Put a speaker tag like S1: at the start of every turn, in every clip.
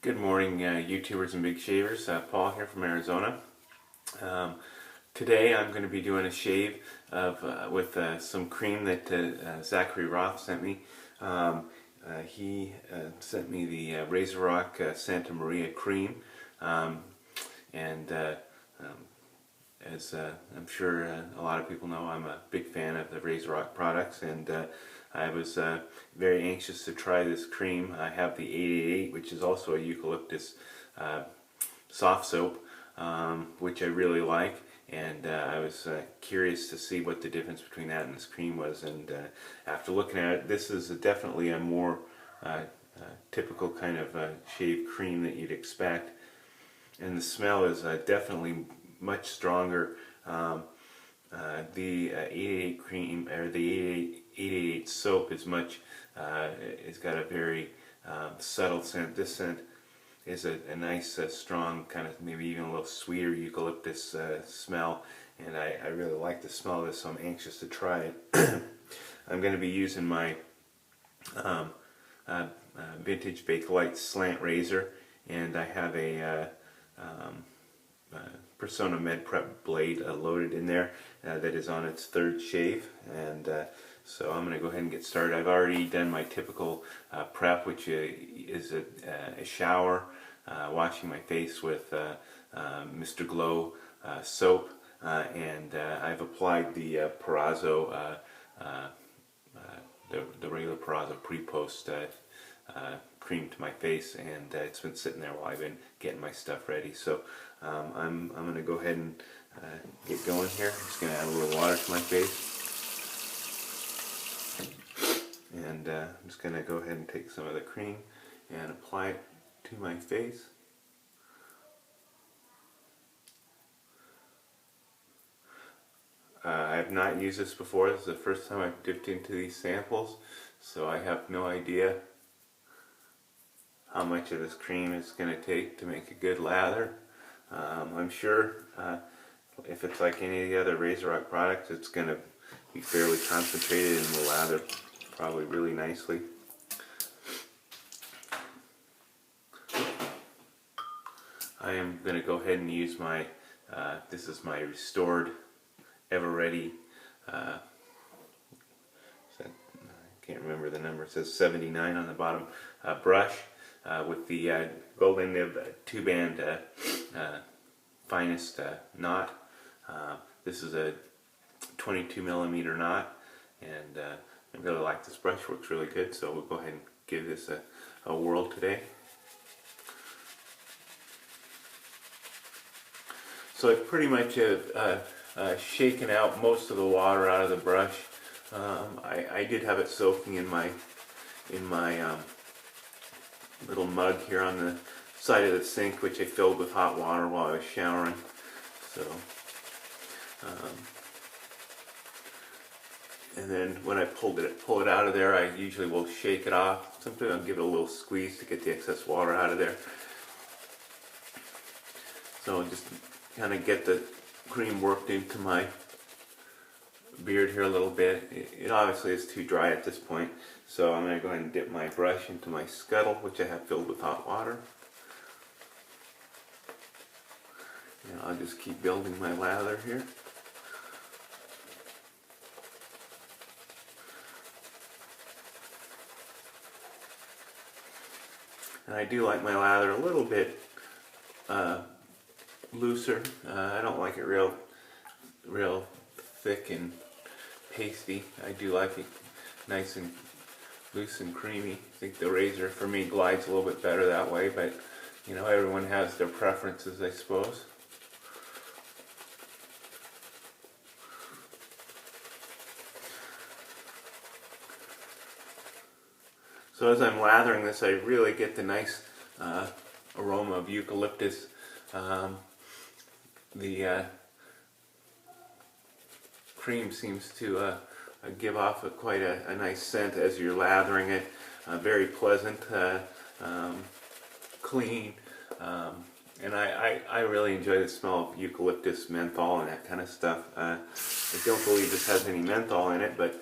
S1: Good morning, YouTubers and Big Shavers. Paul here from Arizona. Today I'm going to be doing a shave with some cream that Zachary Roth sent me. He sent me the Razorock Santa Maria cream, and as I'm sure a lot of people know, I'm a big fan of the Razorock products, and I was very anxious to try this cream. I have the 888, which is also a eucalyptus soft soap, which I really like, and I was curious to see what the difference between that and this cream was, and after looking at it, this is definitely a more typical kind of shave cream that you'd expect, and the smell is definitely much stronger. The 888 cream, or the 888 soap, is much, it's got a very subtle scent. This scent is a nice, strong, kind of maybe even a little sweeter eucalyptus smell, and I really like the smell of this, so I'm anxious to try it. I'm going to be using my Vintage Bakelite slant razor, and I have a Persona Med Prep blade loaded in there that is on its third shave, and so I'm going to go ahead and get started. I've already done my typical prep, which is a shower, washing my face with Mr. Glow soap, and I've applied the Perazzo, the regular Perazzo pre-post cream to my face, and it's been sitting there while I've been getting my stuff ready. So I'm going to go ahead and get going here. I'm just going to add a little water to my face, and I'm just going to go ahead and take some of the cream and apply it to my face. I have not used this before. This is the first time I've dipped into these samples, so I have no idea how much of this cream it's going to take to make a good lather. I'm sure if it's like any of the other Razorock products, it's going to be fairly concentrated and will lather probably really nicely. I am going to go ahead and use my, this is my restored Ever Ready, I can't remember the number, it says 79 on the bottom, brush with the golden nib 2-band finest knot. This is a 22mm knot, and I really like this brush, works really good, so we'll go ahead and give this a whirl today. So I've pretty much shaken out most of the water out of the brush. I did have it soaking in my little mug here on the side of the sink, which I filled with hot water while I was showering. So, and then when I pull it out of there, I usually will shake it off. Sometimes I'll give it a little squeeze to get the excess water out of there. So just kind of get the cream worked into my beard here a little bit. It obviously is too dry at this point, so I'm going to go ahead and dip my brush into my scuttle, which I have filled with hot water. And I'll just keep building my lather here. And I do like my lather a little bit looser. I don't like it real thick and pasty. I do like it nice and loose and creamy. I think the razor for me glides a little bit better that way, but you know, everyone has their preferences, I suppose. So as I'm lathering this, I really get the nice aroma of eucalyptus. The cream seems to give off quite a nice scent as you're lathering it. Very pleasant, clean, and I really enjoy the smell of eucalyptus, menthol, and that kind of stuff. I don't believe this has any menthol in it, but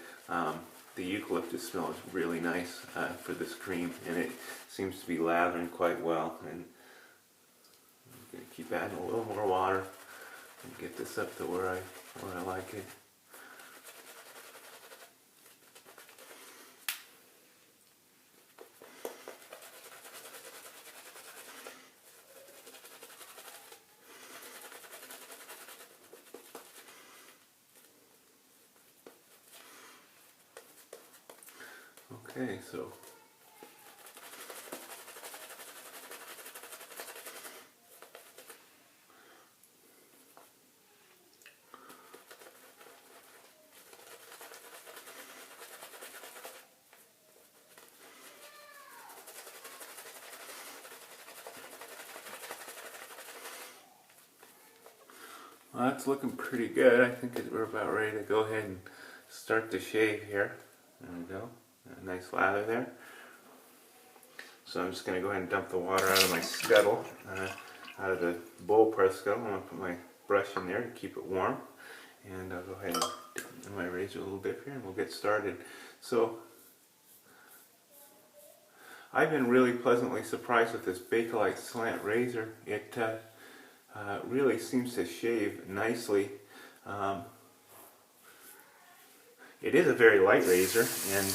S1: the eucalyptus smells really nice for this cream, and it seems to be lathering quite well. And I'm going to keep adding a little more water and get this up to where I like it. Okay, so well, that's looking pretty good. I think we're about ready to go ahead and start the shave here. There we go. A nice lather there. So I'm just going to go ahead and dump the water out of my scuttle, out of the bowl press scuttle. I'm going to put my brush in there to keep it warm. And I'll go ahead and dip in my razor a little bit here and we'll get started. So I've been really pleasantly surprised with this Bakelite slant razor. It really seems to shave nicely. It is a very light razor, and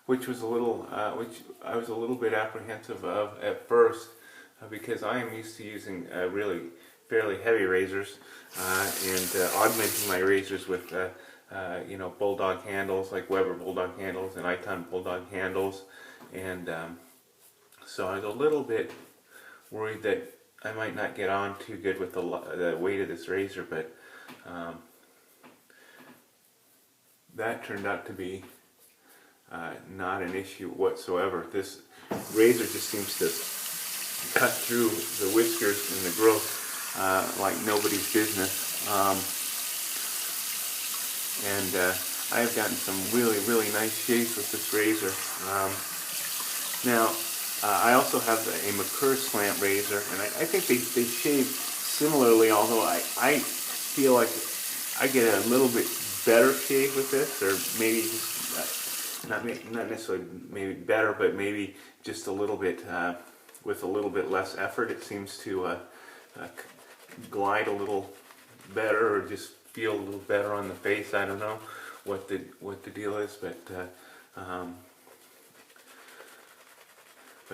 S1: which I was a little bit apprehensive of at first, because I am used to using really fairly heavy razors and augmenting my razors with you know, bulldog handles, like Weber bulldog handles and Iton bulldog handles, and so I was a little bit worried that I might not get on too good with the weight of this razor, but that turned out to be not an issue whatsoever. This razor just seems to cut through the whiskers and the growth like nobody's business. I have gotten some really nice shaves with this razor. Now, I also have a McCurr slant razor, and I think they shave similarly, although I feel like I get a little bit better shave with this, or maybe just not necessarily maybe better, but maybe just a little bit with a little bit less effort. It seems to glide a little better, or just feel a little better on the face. I don't know what the deal is, but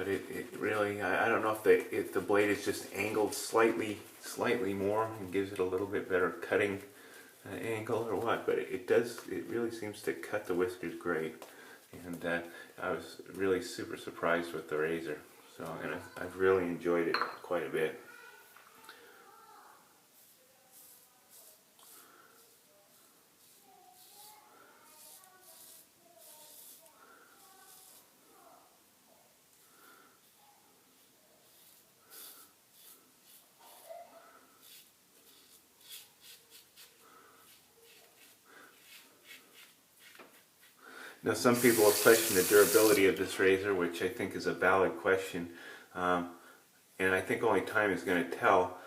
S1: it really, I don't know if the blade is just angled slightly more and gives it a little bit better cutting angle or what, but it really seems to cut the whiskers great, and I was really super surprised with the razor. So, and I've really enjoyed it quite a bit. Now, some people have questioned the durability of this razor, which I think is a valid question, and I think only time is going to tell.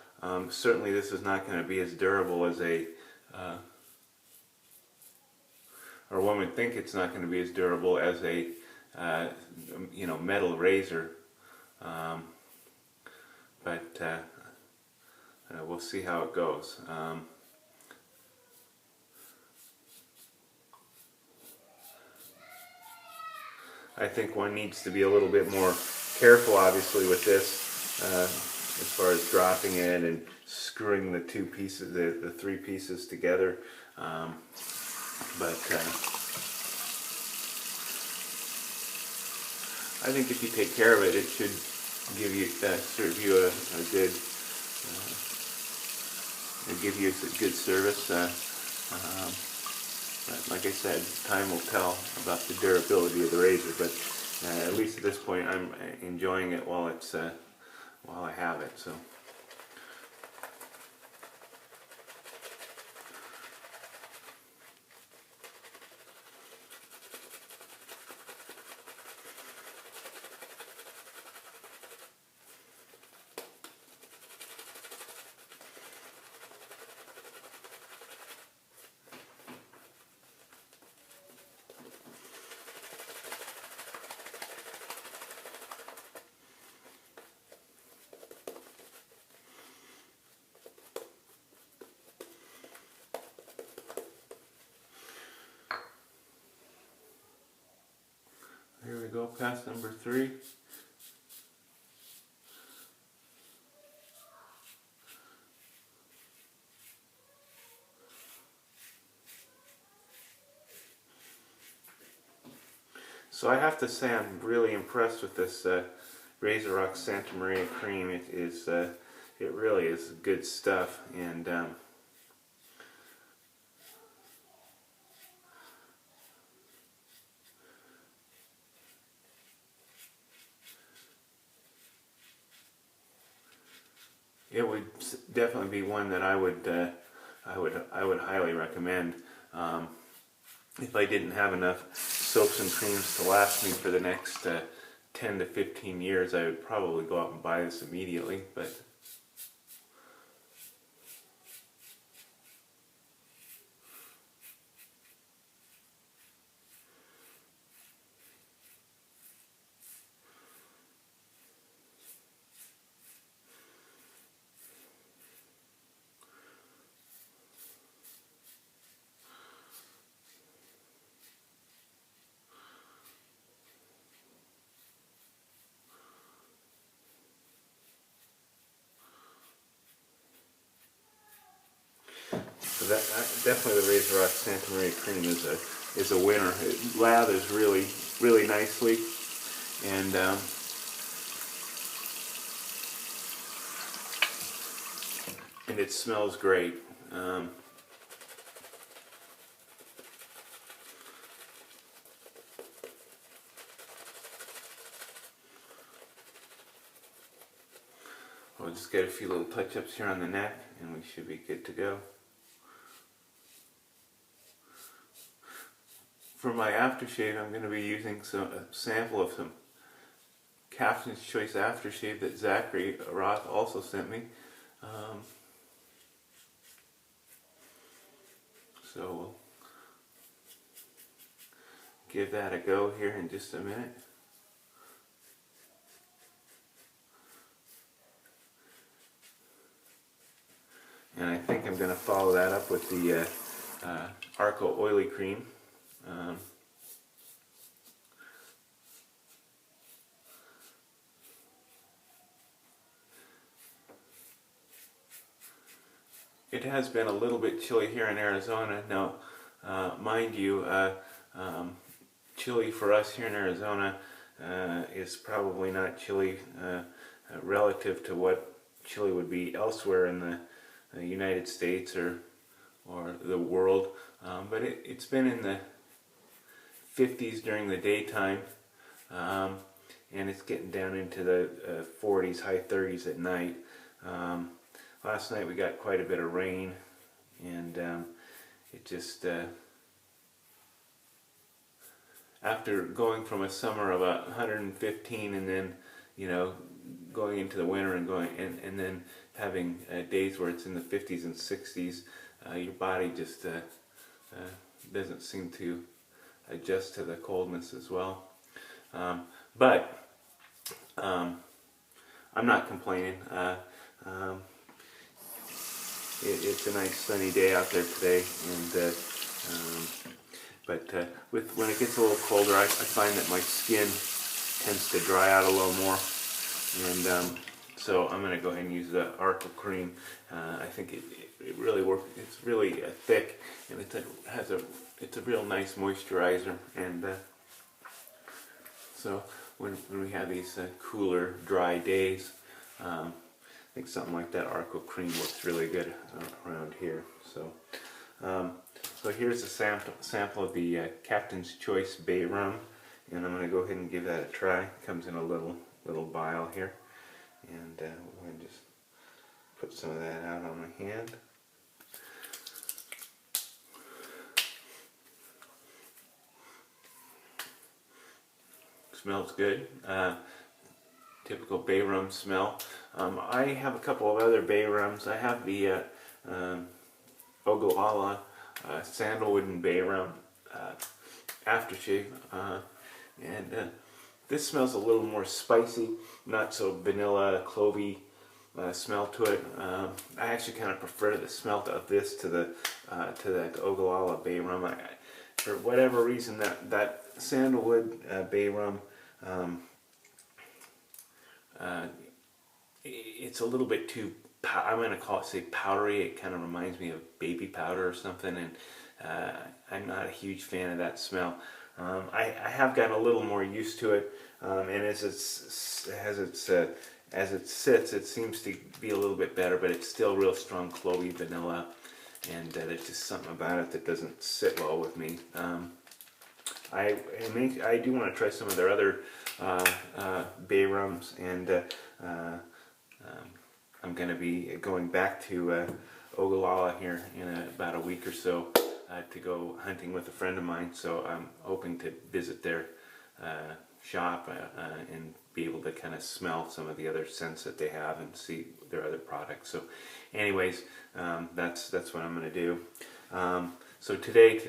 S1: Certainly this is not going to be as durable as or one would think it's not going to be as durable as a you know, metal razor, but we'll see how it goes. I think one needs to be a little bit more careful, obviously, with this, as far as dropping it and screwing the two pieces, the three pieces together. But I think if you take care of it, it should give you serve you a good, give you a good service. But like I said, time will tell about the durability of the razor. But at least at this point, I'm enjoying it while it's while I have it. So. go past number 3. So I have to say I'm really impressed with this Razorock Santa Maria cream. It really is good stuff, and it would definitely be one that I would highly recommend. If I didn't have enough soaps and creams to last me for the next 10 to 15 years, I would probably go out and buy this immediately. But so definitely the Razorock Santa Maria cream is a winner. It lathers really nicely, and it smells great. We'll just get a few little touch-ups here on the neck, and we should be good to go. For my aftershave, I'm going to be using a sample of some Captain's Choice aftershave that Zachary Roth also sent me. So we'll give that a go here in just a minute. And I think I'm going to follow that up with the Arko Oily Cream. It has been a little bit chilly here in Arizona. Now, mind you, chilly for us here in Arizona is probably not chilly relative to what chilly would be elsewhere in the United States or the world. But it's been in the 50s during the daytime, and it's getting down into the 40s, high 30s at night. Last night we got quite a bit of rain, and it just, after going from a summer of 115 and then, you know, going into the winter and then having days where it's in the 50s and 60s, your body just doesn't seem to adjust to the coldness as well. But I'm not complaining. It's a nice sunny day out there today, and when it gets a little colder, I find that my skin tends to dry out a little more, and so I'm going to go ahead and use the Arko cream. I think it really works. It's really thick, and it's a real nice moisturizer, and so when we have these cooler, dry days, I think something like that Arko cream works really good around here. So, so here's a sample of the Captain's Choice Bay Rum, and I'm going to go ahead and give that a try. It comes in a little vial here, and we're going to just put some of that out on my hand. Smells good. Typical bay rum smell. I have a couple of other bay rums. I have the Ogallala sandalwood and bay rum aftershave, and this smells a little more spicy, not so vanilla, clovey smell to it. I actually kind of prefer the smell of this to the Ogallala bay rum. For whatever reason, that sandalwood bay rum it's a little bit too, I'm going to say powdery. It kind of reminds me of baby powder or something, and I'm not a huge fan of that smell. I have gotten a little more used to it, and as it sits, it seems to be a little bit better, but it's still real strong clovey vanilla, and there's just something about it that doesn't sit well with me. I do want to try some of their other bay rums, and I'm going to be going back to Ogallala here in about a week or so to go hunting with a friend of mine, so I'm hoping to visit their shop and be able to kind of smell some of the other scents that they have and see their other products. So anyways, that's what I'm going to do. So today,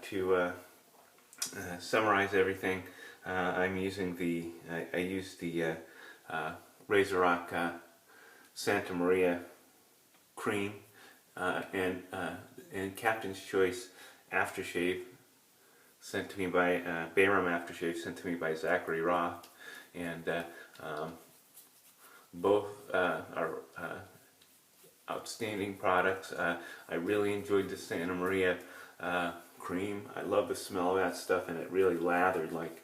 S1: to summarize everything, I'm using I used the Razorock Santa Maria cream and Captain's Choice aftershave sent to me by Bayram aftershave sent to me by Zachary Roth, and both are outstanding products. I really enjoyed the Santa Maria cream. I love the smell of that stuff, and it really lathered like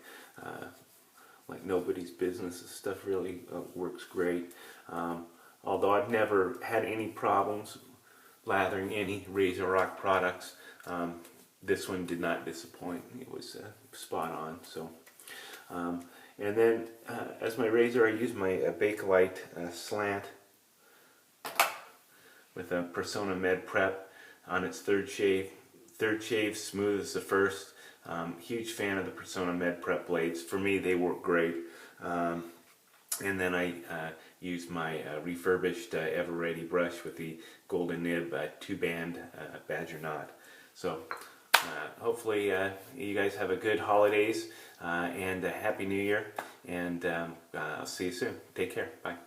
S1: nobody's business. This stuff really works great. Although I've never had any problems lathering any Razorock products, this one did not disappoint. It was spot on. So, and then as my razor, I use my Bakelite slant with a Persona Med Prep on its third shave. Third shave, smooth as the first. Huge fan of the Persona Med Prep blades. For me, they work great. And then I use my refurbished Ever Ready brush with the Golden Nib 2-band Badger Knot. So hopefully you guys have a good holidays and a Happy New Year, and I'll see you soon. Take care. Bye.